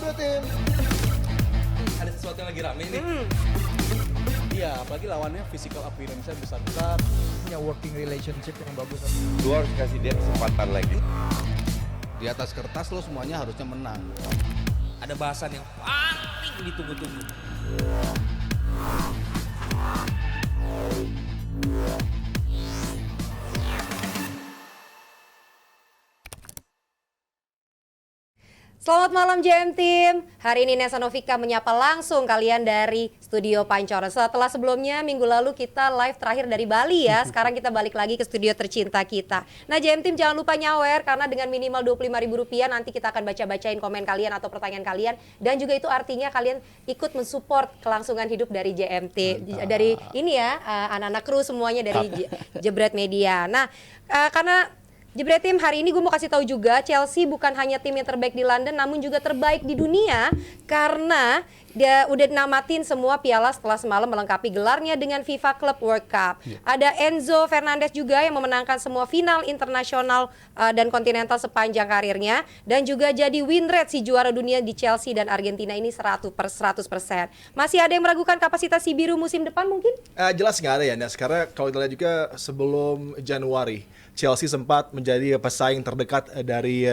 Jebretim. Ada sesuatu yang lagi rame nih. Iya, apalagi lawannya physical appearance-nya besar-besar, punya working relationship yang bagus. Lu harus kasih dia kesempatan lagi. Di atas kertas lo semuanya harusnya menang. Ada bahasan yang paling ditunggu-tunggu. Selamat malam JM Team. Hari ini Nesa Novika menyapa langsung kalian dari Studio Pancor. Setelah sebelumnya minggu lalu kita live terakhir dari Bali ya. Sekarang kita balik lagi ke studio tercinta kita. Nah JM Team jangan lupa nyawer karena dengan minimal Rp25.000 nanti kita akan baca-bacain komen kalian atau pertanyaan kalian. Dan juga itu artinya kalian ikut mensupport kelangsungan hidup dari JMT. Dari ini ya anak-anak kru semuanya dari Jebret Media. Nah karena Jebret Tim, hari ini gue mau kasih tahu juga Chelsea bukan hanya tim yang terbaik di London namun juga terbaik di dunia karena dia udah namatin semua piala setelah semalam melengkapi gelarnya dengan FIFA Club World Cup. Ada Enzo Fernandez juga yang memenangkan semua final internasional dan kontinental sepanjang karirnya dan juga jadi win rate si juara dunia di Chelsea dan Argentina ini 100%. Masih ada yang meragukan kapasitas si biru musim depan mungkin? Jelas nggak ada ya, Nes. Karena kalau kita lihat juga sebelum Januari Chelsea sempat menjadi pesaing terdekat dari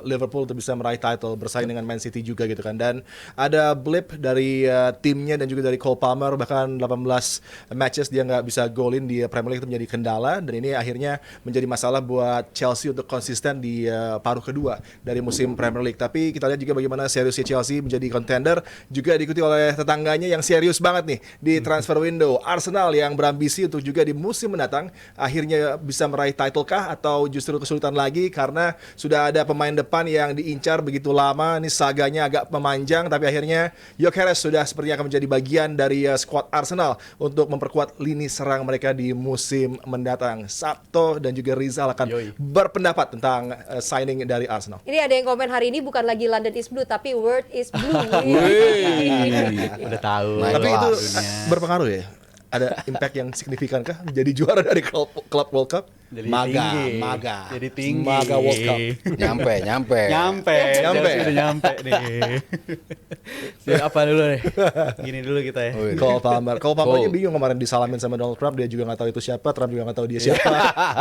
Liverpool untuk bisa meraih title, bersaing dengan Man City juga gitu kan. Dan ada blip dari timnya dan juga dari Cole Palmer, bahkan 18 matches dia nggak bisa golin di Premier League itu menjadi kendala. Dan ini akhirnya menjadi masalah buat Chelsea untuk konsisten di paruh kedua dari musim Premier League. Tapi kita lihat juga bagaimana seriusnya Chelsea menjadi contender, juga diikuti oleh tetangganya yang serius banget nih di transfer window. Arsenal yang berambisi untuk juga di musim mendatang akhirnya bisa meraih title atau justru kesulitan lagi karena sudah ada pemain depan yang diincar begitu lama. Ini saganya agak memanjang, tapi akhirnya Gyökeres sudah sepertinya akan menjadi bagian dari squad Arsenal untuk memperkuat lini serang mereka di musim mendatang. Sabto dan juga Rizal akan berpendapat tentang signing dari Arsenal. Ini ada yang komen hari ini bukan lagi London is blue tapi world is blue. Udah tahu. Tapi itu berpengaruh ya? Ada impact yang signifikan kah menjadi juara dari Club World Cup? Jadi Maga. Jadi tinggi. Maga World Cup. Nyampe udah nyampe nih. Apa dulu nih? Gini dulu kita ya. Cole Palmernya bingung kemarin disalamin sama Donald Trump, dia juga nggak tahu itu siapa, Trump juga nggak tahu dia siapa.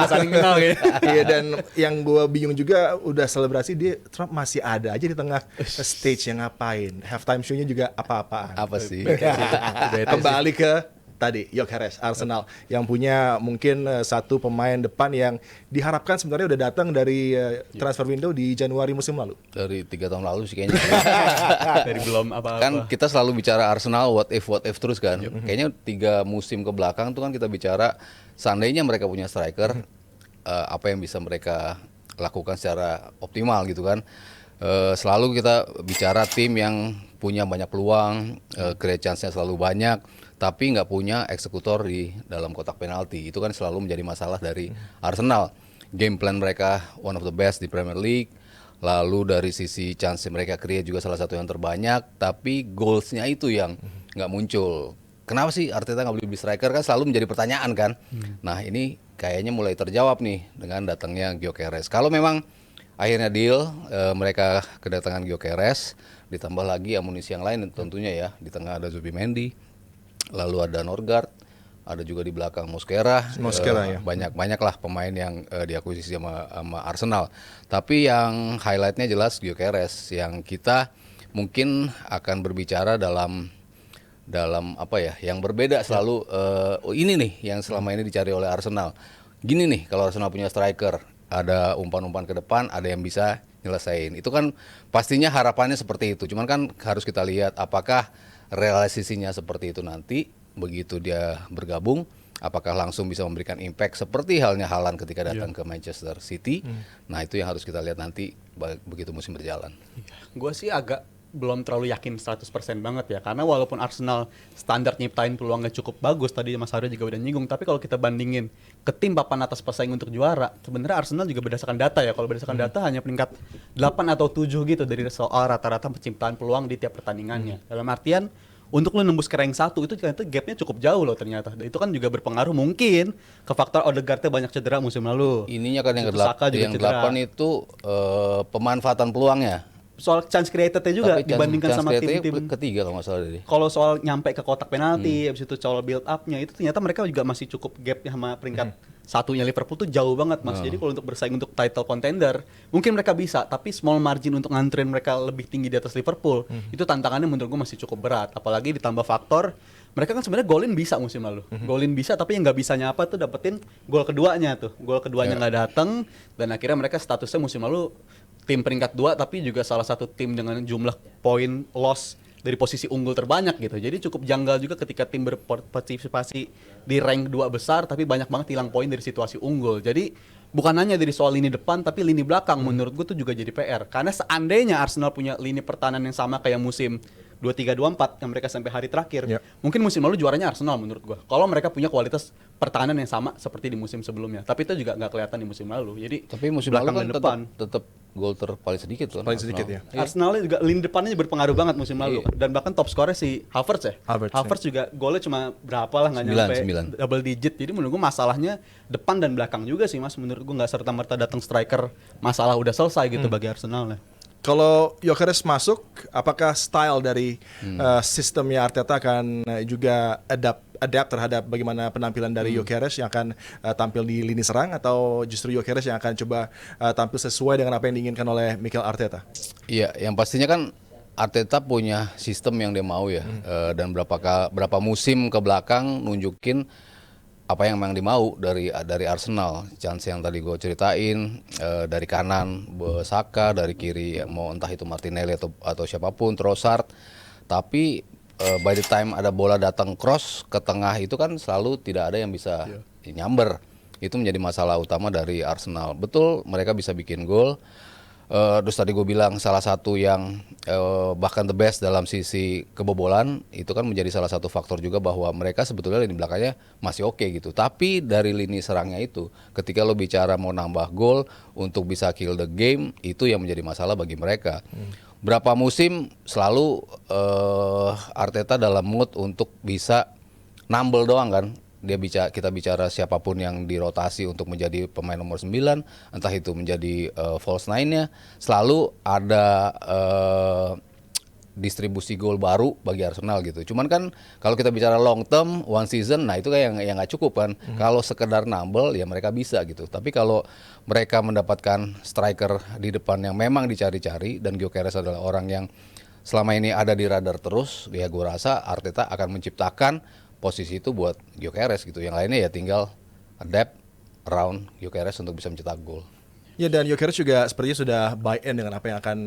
Saling kenal gitu. Iya, dan yang gue bingung juga udah selebrasi dia, Trump masih ada aja di tengah stage yang ngapain. Halftime show-nya juga apa-apaan. Apa sih? Kembali ke tadi Gyökeres Arsenal yang punya mungkin satu pemain depan yang diharapkan sebenarnya udah datang dari transfer window di Januari musim lalu. Dari 3 tahun lalu sih kayaknya. Dari belum apa-apa. Kan kita selalu bicara Arsenal what if terus kan. Kayaknya 3 musim ke belakang tuh kan kita bicara seandainya mereka punya striker, apa yang bisa mereka lakukan secara optimal gitu kan. Selalu kita bicara tim yang punya banyak peluang, create chance-nya selalu banyak, tapi nggak punya eksekutor di dalam kotak penalti. Itu kan selalu menjadi masalah dari Arsenal. Game plan mereka one of the best di Premier League. Lalu dari sisi chance mereka create juga salah satu yang terbanyak, tapi goals-nya itu yang nggak muncul. Kenapa sih Arteta nggak beli striker, kan selalu menjadi pertanyaan kan. Nah ini kayaknya mulai terjawab nih dengan datangnya Gyökeres. Kalau memang akhirnya deal, mereka kedatangan Gyökeres, ditambah lagi amunisi yang lain tentunya ya. Di tengah ada Zubimendi, lalu ada Norgard, ada juga di belakang Mosquera ya. Banyak lah pemain yang diakuisisi sama Arsenal. Tapi yang highlightnya jelas Gyökeres yang kita mungkin akan berbicara dalam apa ya, yang berbeda selalu. Ini nih yang selama ini dicari oleh Arsenal. Gini nih, kalau Arsenal punya striker, ada umpan-umpan ke depan, ada yang bisa nyelesain. Itu kan pastinya harapannya seperti itu. Cuman kan harus kita lihat apakah realisasinya seperti itu nanti begitu dia bergabung, apakah langsung bisa memberikan impact seperti halnya Haaland ketika datang ke Manchester City. Nah itu yang harus kita lihat nanti begitu musim berjalan. Gue sih agak belum terlalu yakin 100% banget ya, karena walaupun Arsenal standar nyiptain peluangnya cukup bagus, tadi Mas Aryo juga udah nyinggung, tapi kalau kita bandingin ke tim papan atas pesaing untuk juara, sebenarnya Arsenal juga berdasarkan data ya, kalau berdasarkan data hanya peringkat 8 atau 7 gitu dari soal rata-rata penciptaan peluang di tiap pertandingannya. Dalam artian untuk lu nembus ke rank 1 itu ternyata gapnya cukup jauh loh ternyata. Dan itu kan juga berpengaruh mungkin ke faktor Odegaardnya banyak cedera musim lalu. Ininya kan yang 8 itu pemanfaatan peluangnya. soal chance created-nya juga Tapi dibandingkan chance sama creative-nya tim-tim. ketiga kalau nggak salah deh. Kalau soal nyampe ke kotak penalti, habis itu soal build up-nya itu ternyata mereka juga masih cukup gapnya sama peringkat satunya Liverpool tuh jauh banget Mas. Jadi kalau untuk bersaing untuk title contender, mungkin mereka bisa, tapi small margin untuk nganterin mereka lebih tinggi di atas Liverpool, itu tantangannya menurut gue masih cukup berat. Apalagi ditambah faktor mereka kan sebenarnya golin bisa musim lalu, golin bisa, tapi yang nggak bisanya apa tuh dapetin gol keduanya tuh, gol keduanya nggak datang, dan akhirnya mereka statusnya musim lalu tim peringkat 2 tapi juga salah satu tim dengan jumlah poin loss dari posisi unggul terbanyak gitu. Jadi cukup janggal juga ketika tim berpartisipasi di rank 2 besar tapi banyak banget hilang poin dari situasi unggul. Jadi bukan hanya dari soal lini depan tapi lini belakang menurut gue tuh juga jadi PR. Karena seandainya Arsenal punya lini pertahanan yang sama kayak musim 23-24 yang mereka sampai hari terakhir, mungkin musim lalu juaranya Arsenal menurut gua. Kalau mereka punya kualitas pertahanan yang sama seperti di musim sebelumnya. Tapi itu juga nggak kelihatan di musim lalu. Jadi Tapi musim lalu belakang kan dan depan. tetap gol terpaling sedikit kan. Paling sedikit ya. Arsenal juga lini depannya berpengaruh banget musim lalu dan bahkan top skornya si Havertz ya. Havertz, juga golnya cuma berapa lah nggak nyampe 9. double digit. Jadi menurut gua masalahnya depan dan belakang juga sih Mas. Menurut gua nggak serta merta datang striker masalah udah selesai gitu bagi Arsenal lah. Kalau Gyökeres masuk, apakah style dari sistemnya Arteta akan juga adapt terhadap bagaimana penampilan dari Gyökeres yang akan tampil di lini serang, atau justru Gyökeres yang akan coba tampil sesuai dengan apa yang diinginkan oleh Mikel Arteta? Iya, yang pastinya kan Arteta punya sistem yang dia mau ya, dan berapa musim ke belakang nunjukin apa yang memang dimau dari Arsenal. Chance yang tadi gue ceritain, dari kanan Saka, dari kiri mau entah itu Martinelli atau siapapun, Trossard. Tapi by the time ada bola datang cross ke tengah itu kan selalu tidak ada yang bisa nyamber. Itu menjadi masalah utama dari Arsenal. Betul mereka bisa bikin gol. Terus tadi gue bilang salah satu yang bahkan the best dalam sisi kebobolan itu kan menjadi salah satu faktor juga bahwa mereka sebetulnya lini belakangnya masih oke gitu. Tapi dari lini serangnya itu ketika lo bicara mau nambah gol untuk bisa kill the game, itu yang menjadi masalah bagi mereka. Berapa musim selalu Arteta dalam mood untuk bisa nambel doang kan. Kita bicara siapapun yang dirotasi untuk menjadi pemain nomor 9, entah itu menjadi false nine-nya, selalu ada distribusi gol baru bagi Arsenal gitu. Cuman kan kalau kita bicara long term, one season, nah itu kayak yang nggak cukup kan. Kalau sekedar nambel ya mereka bisa gitu. Tapi kalau mereka mendapatkan striker di depan yang memang dicari-cari, dan Gyökeres adalah orang yang selama ini ada di radar terus, ya gue rasa Arteta akan menciptakan posisi itu buat Gyökeres gitu. Yang lainnya ya tinggal adapt around Gyökeres untuk bisa mencetak gol. Ya, dan Gyökeres juga sepertinya sudah buy in dengan apa yang akan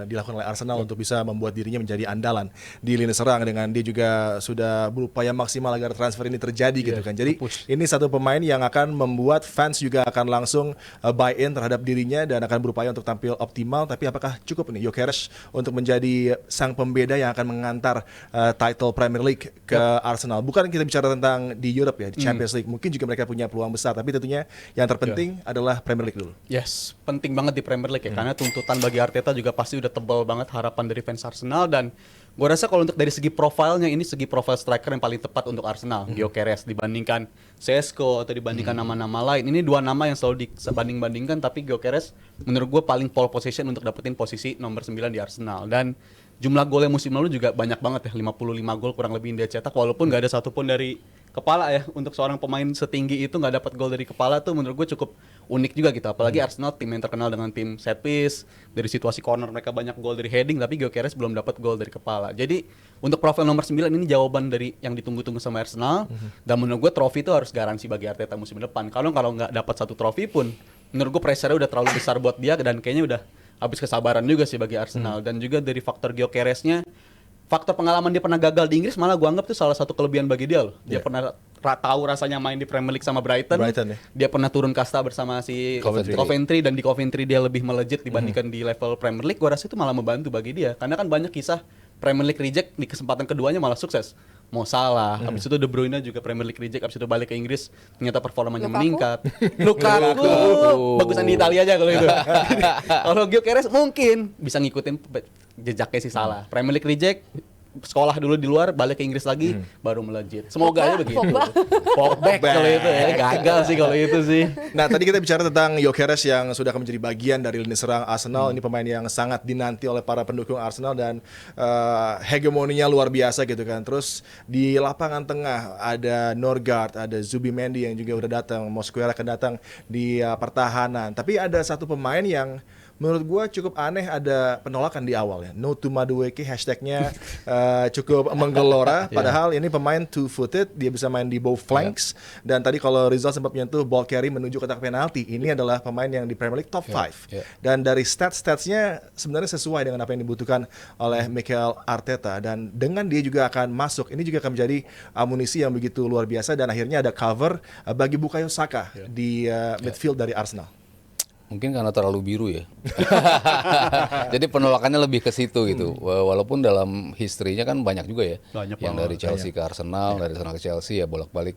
dilakukan oleh Arsenal untuk bisa membuat dirinya menjadi andalan di lini serang, dengan dia juga sudah berupaya maksimal agar transfer ini terjadi gitu kan. Jadi ini satu pemain yang akan membuat fans juga akan langsung buy in terhadap dirinya dan akan berupaya untuk tampil optimal. Tapi apakah cukup nih Gyökeres untuk menjadi sang pembeda yang akan mengantar title Premier League ke Arsenal? Bukan kita bicara tentang di Europe ya, di Champions League. Mungkin juga mereka punya peluang besar, tapi tentunya yang terpenting adalah Premier League dulu. Yes, penting banget di Premier League ya, karena tuntutan bagi Arteta juga pasti udah tebal banget harapan dari fans Arsenal. Dan gue rasa kalau untuk dari segi profilnya, ini segi profil striker yang paling tepat untuk Arsenal, Gyökeres, dibandingkan Sesko atau dibandingkan nama-nama lain. Ini dua nama yang selalu disebanding-bandingkan, tapi Gyökeres menurut gue paling pole position untuk dapetin posisi nomor 9 di Arsenal. Dan jumlah gol yang musim lalu juga banyak banget ya, 55 gol kurang lebih dia cetak, walaupun gak ada satupun dari kepala ya. Untuk seorang pemain setinggi itu nggak dapat gol dari kepala tuh menurut gue cukup unik juga gitu. Apalagi Arsenal tim yang terkenal dengan tim set piece, dari situasi corner mereka banyak gol dari heading, tapi Gyökeres belum dapat gol dari kepala. Jadi untuk profil nomor 9 ini jawaban dari yang ditunggu-tunggu sama Arsenal. Dan menurut gue trofi itu harus garansi bagi Arteta musim depan. Kalau nggak dapat satu trofi pun, menurut gue pressure-nya udah terlalu besar buat dia, dan kayaknya udah habis kesabaran juga sih bagi Arsenal. Dan juga dari faktor Gyökeresnya, faktor pengalaman dia pernah gagal di Inggris malah gue anggap itu salah satu kelebihan bagi dia loh. Dia pernah tahu rasanya main di Premier League sama Brighton ya. Dia pernah turun kasta bersama si Coventry, dan di Coventry dia lebih melejit dibandingkan di level Premier League. Gue rasa itu malah membantu bagi dia, karena kan banyak kisah Premier League reject di kesempatan keduanya malah sukses. Mo Salah, habis itu De Bruyne juga Premier League reject, habis itu balik ke Inggris ternyata performanya meningkat. Lukaku bagusan di Italia aja kalau itu. Kalau Gyökeres mungkin bisa ngikutin jejaknya si Salah. Premier League reject, sekolah dulu di luar, balik ke Inggris lagi, baru melejit. Semoga aja begitu. Pogba. Pogba kalau itu ya, gagal sih kalau itu sih. Nah, tadi kita bicara tentang Gyökeres yang sudah akan menjadi bagian dari lini serang Arsenal. Ini pemain yang sangat dinanti oleh para pendukung Arsenal dan hegemoninya luar biasa gitu kan. Terus di lapangan tengah ada Norgard, ada Zubimendi yang juga udah datang, Mosquera akan datang di pertahanan. Tapi ada satu pemain yang menurut gue cukup aneh, ada penolakan di awal ya. No to Madueke, hashtagnya cukup menggelora. Padahal ini pemain two-footed, dia bisa main di both flanks. Dan tadi kalau Rizal sempat menyentuh ball carry menuju kotak penalti, ini adalah pemain yang di Premier League top 5. Dan dari stats-statsnya sebenarnya sesuai dengan apa yang dibutuhkan oleh Mikel Arteta. Dan dengan dia juga akan masuk, ini juga akan menjadi amunisi yang begitu luar biasa. Dan akhirnya ada cover bagi Bukayo Saka di midfield dari Arsenal. Mungkin karena terlalu biru ya. Jadi penolakannya lebih ke situ gitu. Walaupun dalam historinya kan banyak juga ya. Banyak yang banget. dari Chelsea ke Arsenal, dari Arsenal ke Chelsea ya bolak-balik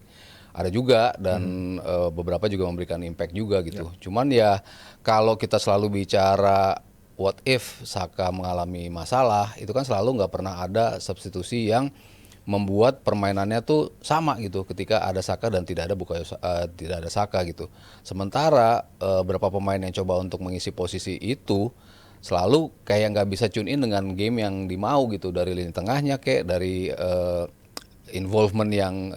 ada juga, dan beberapa juga memberikan impact juga gitu. Cuman ya kalau kita selalu bicara what if Saka mengalami masalah, itu kan selalu nggak pernah ada substitusi yang membuat permainannya tuh sama gitu ketika ada Saka dan tidak ada Saka gitu. Sementara beberapa pemain yang coba untuk mengisi posisi itu selalu kayak nggak bisa tune in dengan game yang dimau gitu, dari lini tengahnya kayak dari involvement yang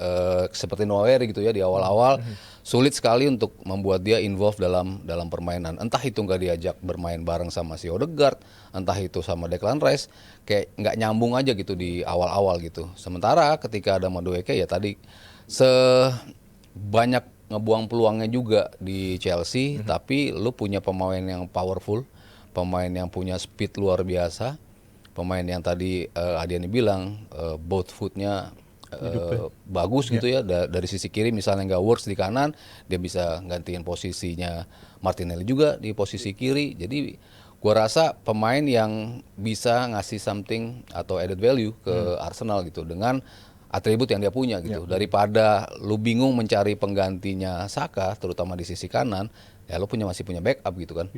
seperti Noweri gitu ya di awal-awal. Sulit sekali untuk membuat dia involve dalam permainan. Entah itu nggak diajak bermain bareng sama si Odegaard, entah itu sama Declan Rice, kayak nggak nyambung aja gitu di awal-awal gitu. Sementara ketika ada Madueke ya tadi sebanyak ngebuang peluangnya juga di Chelsea, tapi lu punya pemain yang powerful, pemain yang punya speed luar biasa, pemain yang tadi Adiani bilang both footnya bagus gitu ya, dari sisi kiri misalnya nggak works di kanan, dia bisa gantiin posisinya Martinelli juga di posisi kiri. Jadi gua rasa pemain yang bisa ngasih something atau added value ke Arsenal gitu dengan atribut yang dia punya gitu. Daripada lu bingung mencari penggantinya Saka terutama di sisi kanan, ya lu masih punya backup gitu kan.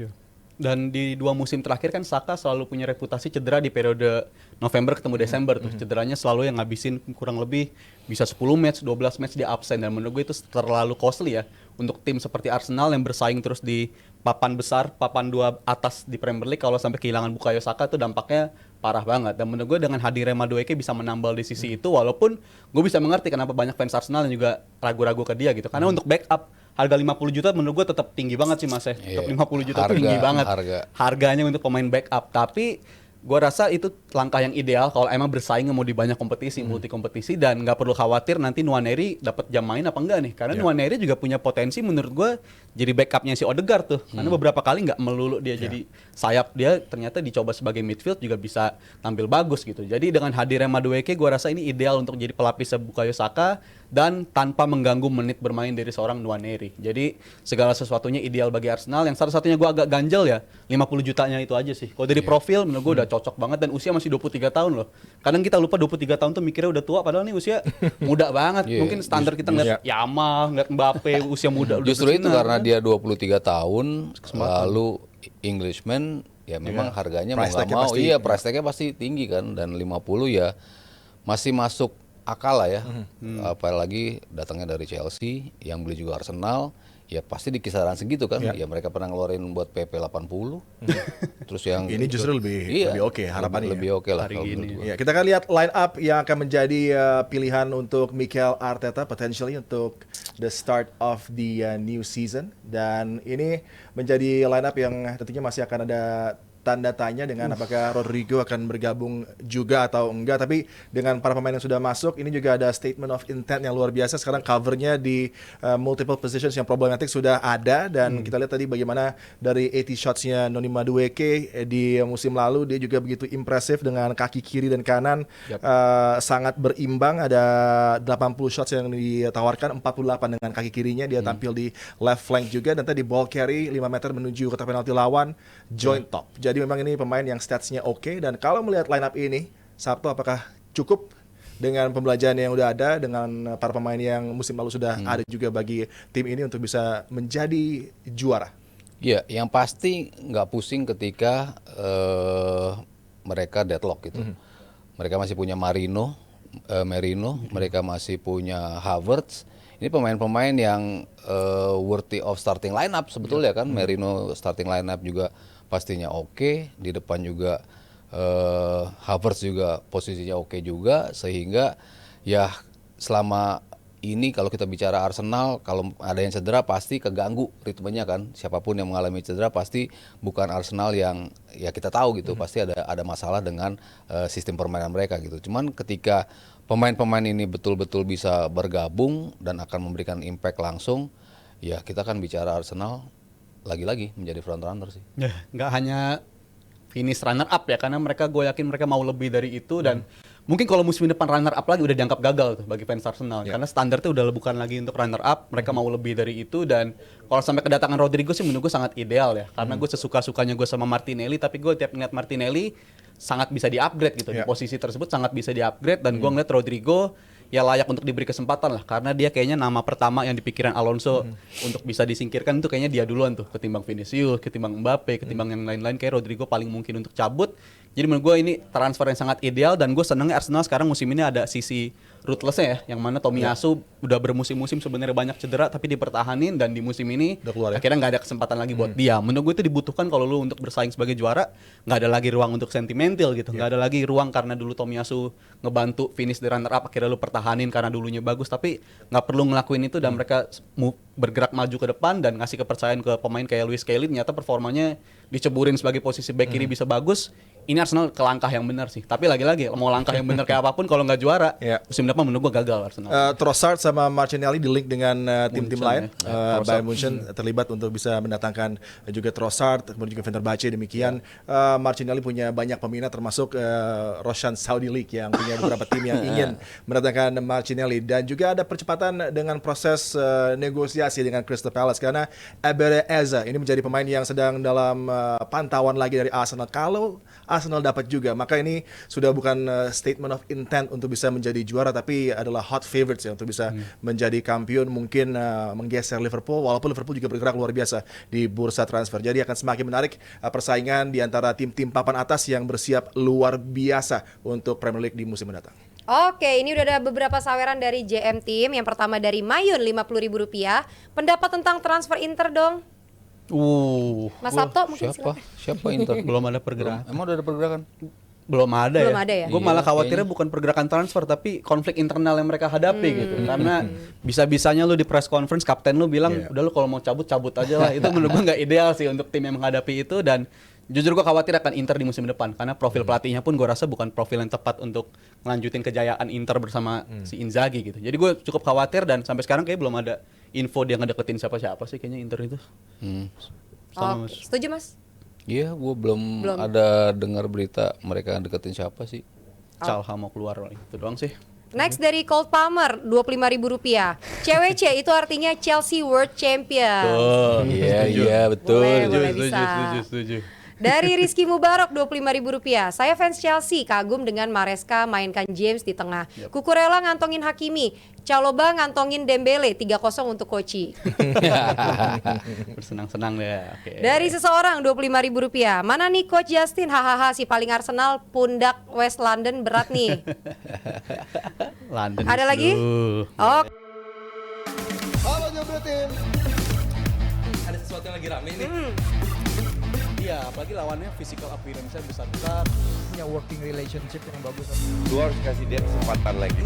Dan di 2 musim terakhir kan Saka selalu punya reputasi cedera di periode November ketemu Desember tuh. Cederanya selalu yang ngabisin kurang lebih bisa 10 match, 12 match dia absen, dan menurut gue itu terlalu costly ya untuk tim seperti Arsenal yang bersaing terus di papan besar, papan 2 atas di Premier League. Kalau sampai kehilangan Bukayo Saka itu dampaknya parah banget. Dan menurut gue dengan hadirnya Madueke bisa menambal di sisi itu, walaupun gue bisa mengerti kenapa banyak fans Arsenal yang juga ragu-ragu ke dia gitu. Karena untuk backup harga 50 juta menurut gue tetap tinggi banget sih Mas ya. Tetap 50 juta itu tinggi banget harganya untuk pemain backup. Tapi gue rasa itu langkah yang ideal kalau emang bersaing mau di banyak kompetisi, multi kompetisi, dan nggak perlu khawatir nanti Nwaneri dapat jam main apa enggak nih. Karena Nwaneri juga punya potensi menurut gue jadi backupnya si Odegaard tuh. Karena beberapa kali nggak melulu dia jadi sayap, dia ternyata dicoba sebagai midfield juga bisa tampil bagus gitu. Jadi dengan hadirnya Madueke gue rasa ini ideal untuk jadi pelapis Bukayo Saka dan tanpa mengganggu menit bermain dari seorang Nwaneri. Jadi segala sesuatunya ideal bagi Arsenal. Yang satu-satunya gue agak ganjel ya 50 jutanya itu aja sih. Kalau dari profil menurut gue udah cocok banget, dan usia masih 23 tahun loh. Kadang kita lupa 23 tahun tuh mikirnya udah tua, padahal nih usia muda banget. Mungkin standar kita ngeliat Yamal, ngeliat Mbappe usia muda. Justru itu karena dia 23 tahun lalu Englishman ya memang harganya mau nggak mau price tag-nya pasti tinggi kan, dan 50 ya masih masuk akal lah ya. Apalagi datangnya dari Chelsea yang beli juga Arsenal, ya pasti di kisaran segitu kan. Ya mereka pernah ngeluarin buat PP 80. Terus yang ini justru lebih oke harapannya. Lebih oke lah hari ini. Ya, kita akan lihat line up yang akan menjadi pilihan untuk Mikel Arteta potentially untuk the start of the new season, dan ini menjadi line up yang tentunya masih akan ada tanda tanya dengan apakah Rodrigo akan bergabung juga atau enggak. Tapi dengan para pemain yang sudah masuk, ini juga ada statement of intent yang luar biasa. Sekarang covernya di multiple positions yang problematik sudah ada, dan kita lihat tadi bagaimana dari 80 shotsnya Noni Madueke di musim lalu, dia juga begitu impresif dengan kaki kiri dan kanan. Sangat berimbang, ada 80 shots yang ditawarkan, 48 dengan kaki kirinya, dia tampil di left flank juga, dan tadi ball carry 5 meter menuju kotak penalti lawan, joint top. Jadi memang ini pemain yang statsnya oke, dan kalau melihat line up ini, Sabtu apakah cukup dengan pembelajaran yang udah ada, dengan para pemain yang musim lalu sudah ada juga bagi tim ini untuk bisa menjadi juara? Ya, yang pasti nggak pusing ketika mereka deadlock gitu. mereka masih punya Merino, mereka masih punya Havertz. Ini pemain-pemain yang worthy of starting lineup sebetulnya kan. Merino starting lineup juga pastinya oke. Di depan juga Havertz juga posisinya oke juga, sehingga ya selama ini kalau kita bicara Arsenal, kalau ada yang cedera pasti keganggu ritmenya kan. Siapapun yang mengalami cedera pasti bukan Arsenal yang ya kita tahu gitu, pasti ada masalah dengan sistem permainan mereka gitu. Cuman ketika pemain-pemain ini betul-betul bisa bergabung dan akan memberikan impact langsung, ya kita kan bicara Arsenal lagi-lagi menjadi front runner sih. Ya, nggak hanya finish runner up ya, karena gue yakin mereka mau lebih dari itu dan mungkin kalau musim depan runner up lagi udah dianggap gagal tuh bagi fans Arsenal karena standarnya udah bukan lagi untuk runner up, mereka mau lebih dari itu. Dan kalau sampai kedatangan Rodrigo sih menurut gue sangat ideal ya, karena gue sesuka-sukanya gue sama Martinelli, tapi gue tiap ngeliat Martinelli sangat bisa di-upgrade gitu, di posisi tersebut sangat bisa di-upgrade, dan gue ngeliat Rodrigo ya layak untuk diberi kesempatan lah, karena dia kayaknya nama pertama yang dipikiran Alonso untuk bisa disingkirkan itu kayaknya dia duluan tuh, ketimbang Vinicius, ketimbang Mbappe, ketimbang yang lain-lain. Kayak Rodrigo paling mungkin untuk cabut. Jadi menurut gue ini transfer yang sangat ideal, dan gue senengnya Arsenal sekarang musim ini ada sisi ruthless-nya ya, yang mana Tomiyasu udah bermusim-musim sebenarnya banyak cedera tapi dipertahanin, dan di musim ini akhirnya nggak ada kesempatan lagi buat dia. Menurut gue itu dibutuhkan kalau lu untuk bersaing sebagai juara, nggak ada lagi ruang untuk sentimental gitu, nggak ada lagi ruang karena dulu Tomiyasu ngebantu finish di runner up akhirnya lu pertahanin karena dulunya bagus, tapi nggak perlu ngelakuin itu, dan mereka bergerak maju ke depan dan ngasih kepercayaan ke pemain kayak Luis Skelly. Ternyata performanya diceburin sebagai posisi back kiri bisa bagus. Ini Arsenal ke langkah yang benar sih. Tapi lagi-lagi mau langkah yang benar kayak apapun kalau nggak juara, musim depan menurut gue gagal Arsenal. Trossard sama Martinelli di link dengan tim-tim lain. Bayern Munchen terlibat untuk bisa mendatangkan juga Trossard, kemudian juga Fenerbahce demikian. Martinelli punya banyak peminat termasuk Roshan Saudi League yang punya beberapa tim yang ingin mendatangkan Martinelli, dan juga ada percepatan dengan proses negosiasi dengan Crystal Palace karena Ebere Eze ini menjadi pemain yang sedang dalam pantauan lagi dari Arsenal. Kalau Arsenal dapat juga, maka ini sudah bukan statement of intent untuk bisa menjadi juara, tapi adalah hot favorites ya untuk bisa menjadi kampiun, mungkin menggeser Liverpool, walaupun Liverpool juga bergerak luar biasa di bursa transfer. Jadi akan semakin menarik persaingan di antara tim-tim papan atas yang bersiap luar biasa untuk Premier League di musim mendatang. Oke, ini udah ada beberapa saweran dari JM Team. Yang pertama dari Mayun, Rp50.000. Pendapat tentang transfer Inter dong? Mas Sabto mungkin Siapa Inter? Belum ada pergerakan. Emang udah ada pergerakan? Belum ada ya? Gue malah khawatirnya bukan pergerakan transfer, tapi konflik internal yang mereka hadapi gitu. Karena bisa-bisanya lu di press conference kapten lu bilang, udah lu kalau mau cabut aja lah. Itu menurut gue nggak ideal sih untuk tim yang menghadapi itu. Dan jujur gue khawatir akan Inter di musim depan, karena profil pelatihnya pun gue rasa bukan profil yang tepat untuk ngelanjutin kejayaan Inter bersama si Inzaghi gitu. Jadi gue cukup khawatir, dan sampai sekarang kayak belum ada info dia ngedeketin siapa-siapa sih kayaknya Inter itu. Setuju Mas? Iya, gue belum ada dengar berita mereka deketin siapa sih. Calha mau keluar, itu doang sih. Next dari Cold Palmer, Rp25.000. CWC itu artinya Chelsea World Champion. Iya betul. Boleh bisa. Setuju. Dari Rizky Mubarok, Rp25.000. Saya fans Chelsea, kagum dengan Maresca mainkan James di tengah. Kukurela ngantongin Hakimi, Caloba ngantongin Dembele, 3-0 untuk Koci. Bersenang-senang deh. Okay. Dari seseorang, Rp25.000. Mana nih Coach Justin? Hahaha, si paling Arsenal, pundak West London berat nih. London. Ada lagi? Halo Jomblo Tim. Ada sesuatu yang lagi rame nih. Iya, apalagi lawannya physical appearance-nya besar-besar, punya working relationship yang bagus. Lu harus kasih dia kesempatan lagi.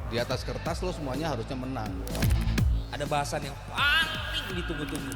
Di atas kertas lo semuanya harusnya menang. Ada bahasan yang paling ditunggu-tunggu.